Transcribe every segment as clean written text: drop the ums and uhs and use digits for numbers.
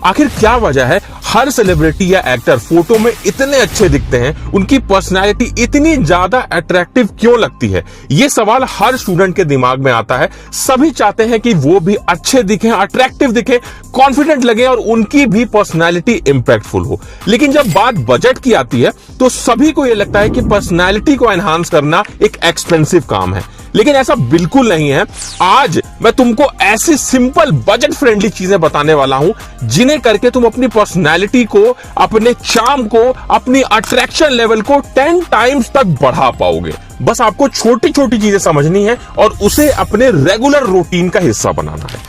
आखिर क्या वजह है हर सेलिब्रिटी या एक्टर फोटो में इतने अच्छे दिखते हैं, उनकी पर्सनालिटी इतनी ज्यादा अट्रैक्टिव क्यों लगती है? ये सवाल हर स्टूडेंट के दिमाग में आता है। सभी चाहते हैं कि वो भी अच्छे दिखें, अट्रैक्टिव दिखें, कॉन्फिडेंट लगे और उनकी भी पर्सनालिटी इंपैक्टफुल हो। लेकिन जब बात बजट की आती है तो सभी को यह लगता है कि पर्सनालिटी को एनहांस करना एक एक्सपेंसिव काम है, लेकिन ऐसा बिल्कुल नहीं है। आज मैं तुमको ऐसी सिंपल बजट फ्रेंडली चीजें बताने वाला हूं जिन्हें करके तुम अपनी पर्सनालिटी को, अपने चार्म को, अपनी अट्रैक्शन लेवल को 10 टाइम्स तक बढ़ा पाओगे। बस आपको छोटी छोटी चीजें समझनी है और उसे अपने रेगुलर रूटीन का हिस्सा बनाना है।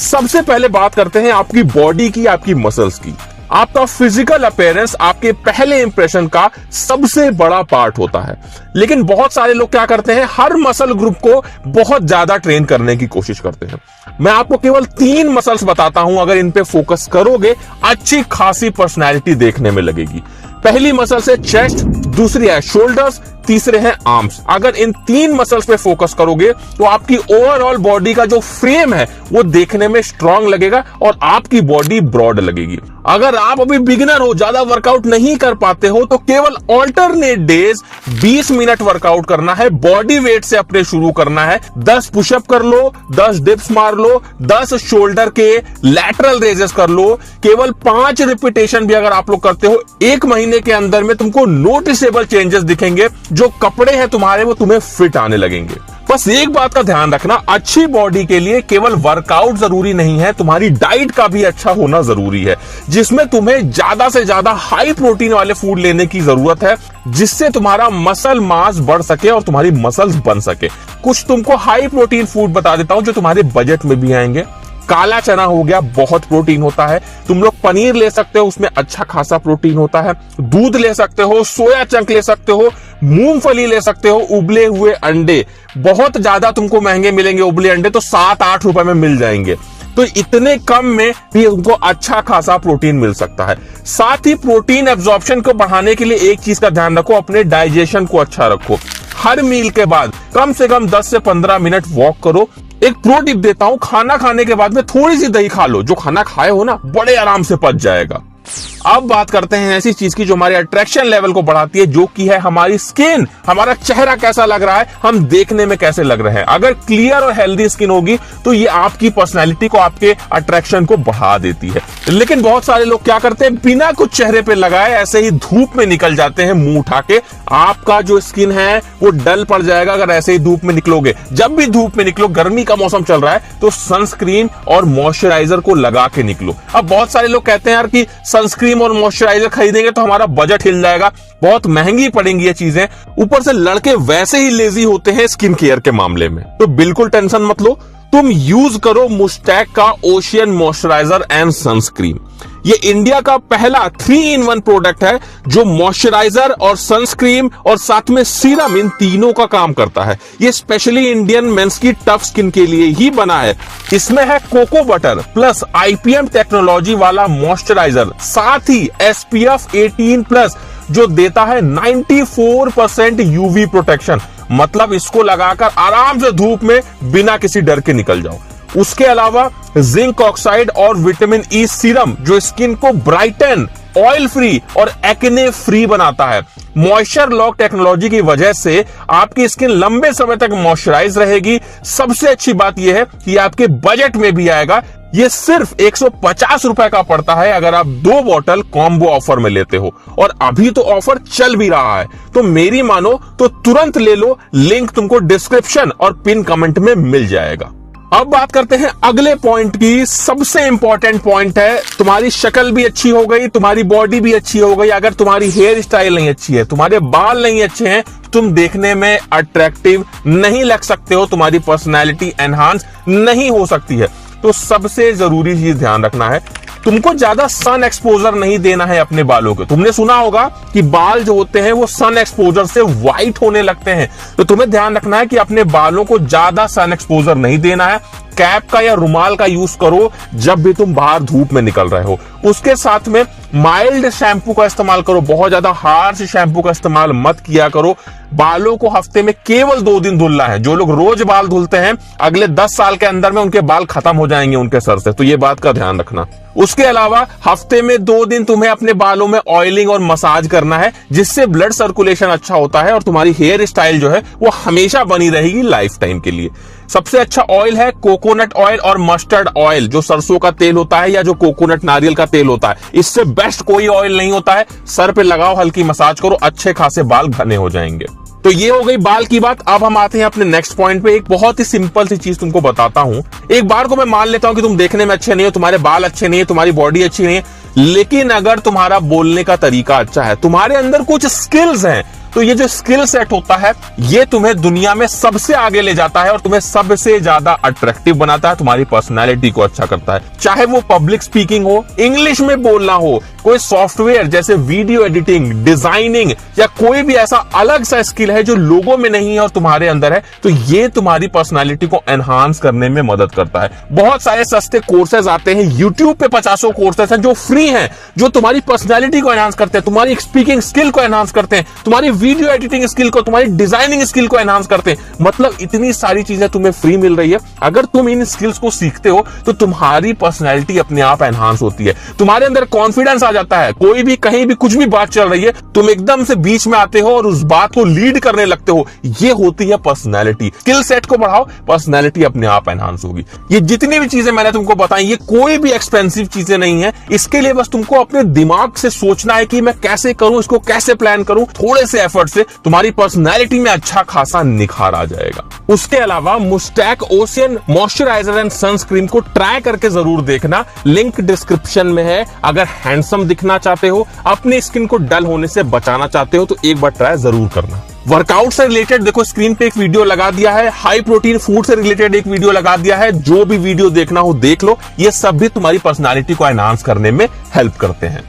सबसे पहले बात करते हैं आपकी बॉडी की, आपकी मसल्स की। आपका फिजिकल अपीयरेंस आपके पहले इंप्रेशन का सबसे बड़ा पार्ट होता है, लेकिन बहुत सारे लोग क्या करते हैं, हर मसल ग्रुप को बहुत ज्यादा ट्रेन करने की कोशिश करते हैं। मैं आपको केवल 3 मसल्स बताता हूं, अगर इन पे फोकस करोगे अच्छी खासी पर्सनैलिटी देखने में लगेगी। पहली मसल है चेस्ट, दूसरी है शोल्डर्स, तीसरे हैं आर्म्स। अगर इन 3 मसल्स पे फोकस करोगे तो आपकी ओवरऑल बॉडी का जो फ्रेम है वो देखने में स्ट्रांग लगेगा और आपकी बॉडी ब्रॉड लगेगी। अगर आप अभी बिगिनर हो, ज्यादा वर्कआउट नहीं कर पाते हो, तो केवल ऑल्टरनेट डेज 20 मिनट वर्कआउट करना है। बॉडी वेट से अपने शुरू करना है। 10 पुशअप कर लो, 10 डिप्स मार लो, 10 शोल्डर के लैटरल रेजेस कर लो। केवल 5 रिपीटेशन भी अगर आप लोग करते हो, 1 महीने के अंदर में तुमको नोटिसेबल चेंजेस दिखेंगे। जो कपड़े हैं तुम्हारे वो तुम्हें फिट आने लगेंगे। बस एक बात का ध्यान रखना, अच्छी बॉडी के लिए केवल वर्कआउट जरूरी नहीं है, तुम्हारी डाइट का भी अच्छा होना जरूरी है, जिसमें तुम्हें ज्यादा से ज्यादा हाई प्रोटीन वाले फूड लेने की जरूरत है, जिससे तुम्हारा मसल मास बढ़ सके और तुम्हारी मसल्स बन सके। कुछ तुमको हाई प्रोटीन फूड बता देता हूं जो तुम्हारे बजट में भी आएंगे। काला चना हो गया, बहुत प्रोटीन होता है। तुम लोग पनीर ले सकते हो, उसमें अच्छा खासा प्रोटीन होता है। दूध ले सकते हो, सोया चंक ले सकते हो, मूंगफली ले सकते हो, उबले हुए अंडे बहुत ज्यादा तुमको महंगे मिलेंगे। उबले अंडे तो 7-8 रुपए में मिल जाएंगे, तो इतने कम में भी उनको अच्छा खासा प्रोटीन मिल सकता है। साथ ही प्रोटीन एब्जॉर्प्शन को बढ़ाने के लिए एक चीज का ध्यान रखो, अपने डाइजेशन को अच्छा रखो। हर मील के बाद कम से कम 10 से 15 मिनट वॉक करो। एक प्रो टिप देता हूं, खाना खाने के बाद में थोड़ी सी दही खा लो। जो खाना खाए हो ना, बड़े आराम से पच जाएगा। अब बात करते हैं ऐसी चीज की जो हमारे अट्रैक्शन लेवल को बढ़ाती है, जो कि है हमारी स्किन। हमारा चेहरा कैसा लग रहा है, हम देखने में कैसे लग रहे हैं। अगर क्लियर और हेल्दी स्किन होगी तो ये आपकी पर्सनैलिटी को, आपके अट्रैक्शन को बढ़ा देती है। लेकिन बहुत सारे लोग क्या करते हैं, बिना कुछ चेहरे पे लगाए ऐसे ही धूप में निकल जाते हैं मुंह उठा के। आपका जो स्किन है वो डल पड़ जाएगा अगर ऐसे ही धूप में निकलोगे। जब भी धूप में निकलो, गर्मी का मौसम चल रहा है, तो सनस्क्रीन और मॉइस्चराइजर को लगा के निकलो। अब बहुत सारे लोग कहते हैं यार कि सनस्क्रीन और मॉइस्चराइजर खरीदेंगे तो हमारा बजट हिल जाएगा, बहुत महंगी पड़ेंगी ये चीजें। ऊपर से लड़के वैसे ही लेजी होते हैं स्किन केयर के मामले में, तो बिल्कुल टेंशन मत लो। तुम यूज करो मुस्टैक का ओशियन मॉइस्चराइजर एंड सनस्क्रीन। ये इंडिया का पहला 3-in-1 प्रोडक्ट है जो मॉइस्चराइजर और सनस्क्रीन और साथ में सीरम, इन तीनों का काम करता है। ये स्पेशली इंडियन मेंस की टफ स्किन के लिए ही बना है। इसमें है cocoa butter plus IPM technology वाला मॉइस्चराइजर, साथ ही SPF 18+ जो देता है 94% UV प्रोटेक्शन। मतलब इसको लगाकर आराम से धूप में बिना किसी डर के निकल जाओ। उसके अलावा जिंक ऑक्साइड और विटामिन E सीरम जो स्किन को ब्राइटन, ऑयल फ्री और एक्ने फ्री बनाता है। मॉइस्चर लॉक टेक्नोलॉजी की वजह से आपकी स्किन लंबे समय तक मॉइस्चराइज रहेगी। सबसे अच्छी बात यह है कि आपके बजट में भी आएगा। ये सिर्फ 150 रुपए का पड़ता है अगर आप 2 बॉटल कॉम्बो ऑफर में लेते हो, और अभी तो ऑफर चल भी रहा है। तो मेरी मानो तो तुरंत ले लो, लिंक तुमको डिस्क्रिप्शन और पिन कमेंट में मिल जाएगा। अब बात करते हैं अगले पॉइंट की। सबसे इंपॉर्टेंट पॉइंट है, तुम्हारी शक्ल भी अच्छी हो गई, तुम्हारी बॉडी भी अच्छी हो गई। अगर तुम्हारी हेयर स्टाइल नहीं अच्छी है, तुम्हारे बाल नहीं अच्छे हैं, तुम देखने में अट्रैक्टिव नहीं लग सकते हो, तुम्हारी पर्सनैलिटी एनहांस नहीं हो सकती है। तो सबसे जरूरी चीज ध्यान रखना है, तुमको ज्यादा सन एक्सपोजर नहीं देना है अपने बालों को। तुमने सुना होगा कि बाल जो होते हैं वो सन एक्सपोजर से व्हाइट होने लगते हैं, तो तुम्हें ध्यान रखना है कि अपने बालों को ज्यादा सन एक्सपोजर नहीं देना है। कैप का या रुमाल का यूज करो जब भी तुम बाहर धूप में निकल रहे हो। उसके साथ में माइल्ड शैम्पू का इस्तेमाल करो, बहुत ज्यादा हार्श शैम्पू का इस्तेमाल मत किया करो। बालों को हफ्ते में केवल 2 दिन धुलना है। जो लोग रोज बाल धुलते हैं अगले 10 साल के अंदर में उनके बाल खत्म हो जाएंगे उनके सर से, तो ये बात का ध्यान रखना। उसके अलावा हफ्ते में 2 दिन तुम्हें अपने बालों में ऑयलिंग और मसाज करना है, जिससे ब्लड सर्कुलेशन अच्छा होता है और तुम्हारी हेयर स्टाइल जो है वो हमेशा बनी रहेगी लाइफ टाइम के लिए। सबसे अच्छा ऑयल है कोकोनट ऑयल और मस्टर्ड ऑयल, जो सरसों का तेल होता है या जो कोकोनट नारियल का तेल होता है। इससे बेस्ट कोई ऑयल नहीं होता है। सर पे लगाओ, हल्की मसाज करो, अच्छे खासे बाल घने हो जाएंगे। तो ये हो गई बाल की बात। अब हम आते हैं अपने नेक्स्ट पॉइंट पे। एक बहुत ही सिंपल सी चीज तुमको बताता हूं। एक बार को मैं मान लेता हूं कि तुम देखने में अच्छे नहीं हो, तुम्हारे बाल अच्छे नहीं है, तुम्हारी बॉडी अच्छी नहीं है, लेकिन अगर तुम्हारा बोलने का तरीका अच्छा है, तुम्हारे अंदर कुछ स्किल्स हैं, तो ये जो स्किल सेट होता है ये तुम्हें दुनिया में सबसे आगे ले जाता है और तुम्हें सबसे ज्यादा अट्रैक्टिव बनाता है, तुम्हारी पर्सनालिटी को अच्छा करता है। चाहे वो पब्लिक स्पीकिंग हो, इंग्लिश में बोलना हो, कोई सॉफ्टवेयर जैसे वीडियो एडिटिंग, डिजाइनिंग, या कोई भी ऐसा अलग सा स्किल है जो लोगों में नहीं है और तुम्हारे अंदर है, तो ये तुम्हारी पर्सनालिटी को एनहांस करने में मदद करता है। बहुत सारे सस्ते कोर्सेज आते हैं, यूट्यूब पे 50 कोर्सेज हैं जो फ्री हैं, जो तुम्हारी पर्सनालिटी को एनहांस करते हैं, तुम्हारी स्पीकिंग स्किल को एनहांस करते हैं, तुम्हारी वीडियो एडिटिंग स्किल को, तुम्हारी डिजाइनिंग स्किल को एनहांस करते हैं। मतलब इतनी सारी चीजें तुम्हें फ्री मिल रही है। अगर तुम इन स्किल्स को सीखते हो तो तुम्हारी पर्सनैलिटी अपने आप एनहांस होती है, तुम्हारे अंदर कॉन्फिडेंस आ जाता है। कोई भी कहीं भी कुछ भी बात चल रही है, तुम एकदम से बीच में आते हो और उस बात को लीड करने लगते हो। ये होती है पर्सनैलिटी। स्किल सेट को बढ़ाओ, पर्सनैलिटी अपने आप एनहांस होगी। ये जितनी भी चीजें मैंने तुमको बताई, ये कोई भी एक्सपेंसिव चीजें नहीं है। इसके लिए बस तुमको अपने दिमाग से सोचना है कि मैं कैसे करूं, इसको कैसे प्लान करूं। थोड़े से एफर्ट से तुम्हारी पर्सनैलिटी में अच्छा खासा निखार आ जाएगा। उसके अलावा Moustache ocean moisturiser and sunscreen को ट्राई करके जरूर देखना, लिंक डिस्क्रिप्शन में है। अगर हैंडसम दिखना चाहते हो, अपनी स्किन को डल होने से बचाना चाहते हो, तो एक बार ट्राई जरूर करना। वर्कआउट से रिलेटेड देखो स्क्रीन पे एक वीडियो लगा दिया है, हाई प्रोटीन फूड से रिलेटेड एक वीडियो लगा दिया है। जो भी वीडियो देखना हो देख लो, ये सब भी तुम्हारी पर्सनालिटी को एनहांस करने में हेल्प करते हैं।